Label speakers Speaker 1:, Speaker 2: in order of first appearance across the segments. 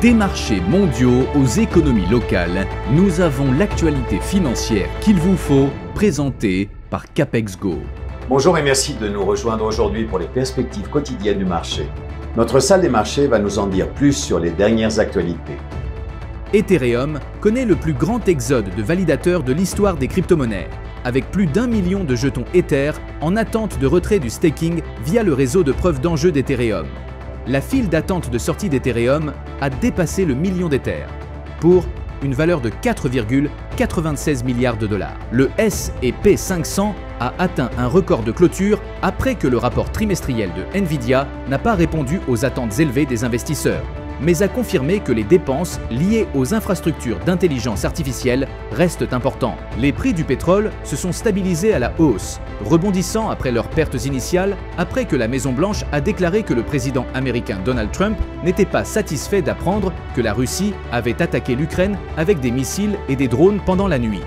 Speaker 1: Des marchés mondiaux aux économies locales, nous avons l'actualité financière qu'il vous faut, présentée par Capex Go.
Speaker 2: Bonjour et merci de nous rejoindre aujourd'hui pour les perspectives quotidiennes du marché. Notre salle des marchés va nous en dire plus sur les dernières actualités.
Speaker 1: Ethereum connaît le plus grand exode de validateurs de l'histoire des crypto-monnaies, avec plus d'1 million de jetons Ether en attente de retrait du staking via le réseau de preuve d'enjeu d'Ethereum. La file d'attente de sortie d'Ethereum a dépassé le million d'Ether, pour une valeur de 4,96 milliards de dollars. Le S&P 500 a atteint un record de clôture après que le rapport trimestriel de Nvidia n'a pas répondu aux attentes élevées des investisseurs, mais a confirmé que les dépenses liées aux infrastructures d'intelligence artificielle restent importantes. Les prix du pétrole se sont stabilisés à la hausse, rebondissant après leurs pertes initiales, après que la Maison-Blanche a déclaré que le président américain Donald Trump n'était pas satisfait d'apprendre que la Russie avait attaqué l'Ukraine avec des missiles et des drones pendant la nuit.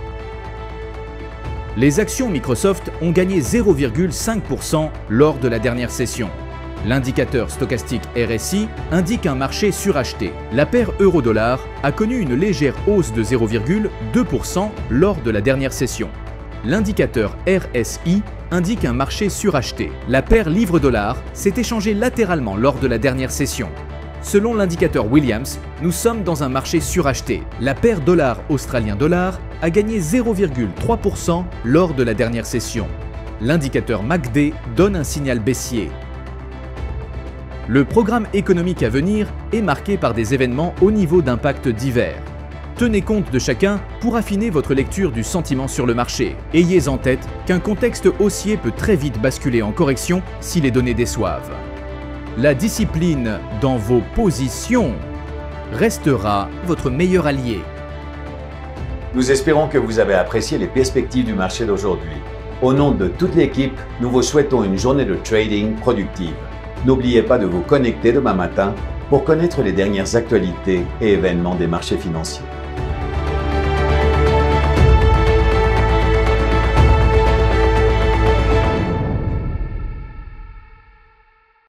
Speaker 1: Les actions Microsoft ont gagné 0,5% lors de la dernière session. L'indicateur stochastique RSI indique un marché suracheté. La paire euro-dollar a connu une légère hausse de 0,2% lors de la dernière session. L'indicateur RSI indique un marché suracheté. La paire livre-dollar s'est échangée latéralement lors de la dernière session. Selon l'indicateur Williams, nous sommes dans un marché suracheté. La paire dollar-australien-dollar a gagné 0,3% lors de la dernière session. L'indicateur MACD donne un signal baissier. Le programme économique à venir est marqué par des événements au niveau d'impact divers. Tenez compte de chacun pour affiner votre lecture du sentiment sur le marché. Ayez en tête qu'un contexte haussier peut très vite basculer en correction si les données déçoivent. La discipline dans vos positions restera votre meilleur allié.
Speaker 2: Nous espérons que vous avez apprécié les perspectives du marché d'aujourd'hui. Au nom de toute l'équipe, nous vous souhaitons une journée de trading productive. N'oubliez pas de vous connecter demain matin pour connaître les dernières actualités et événements des marchés financiers.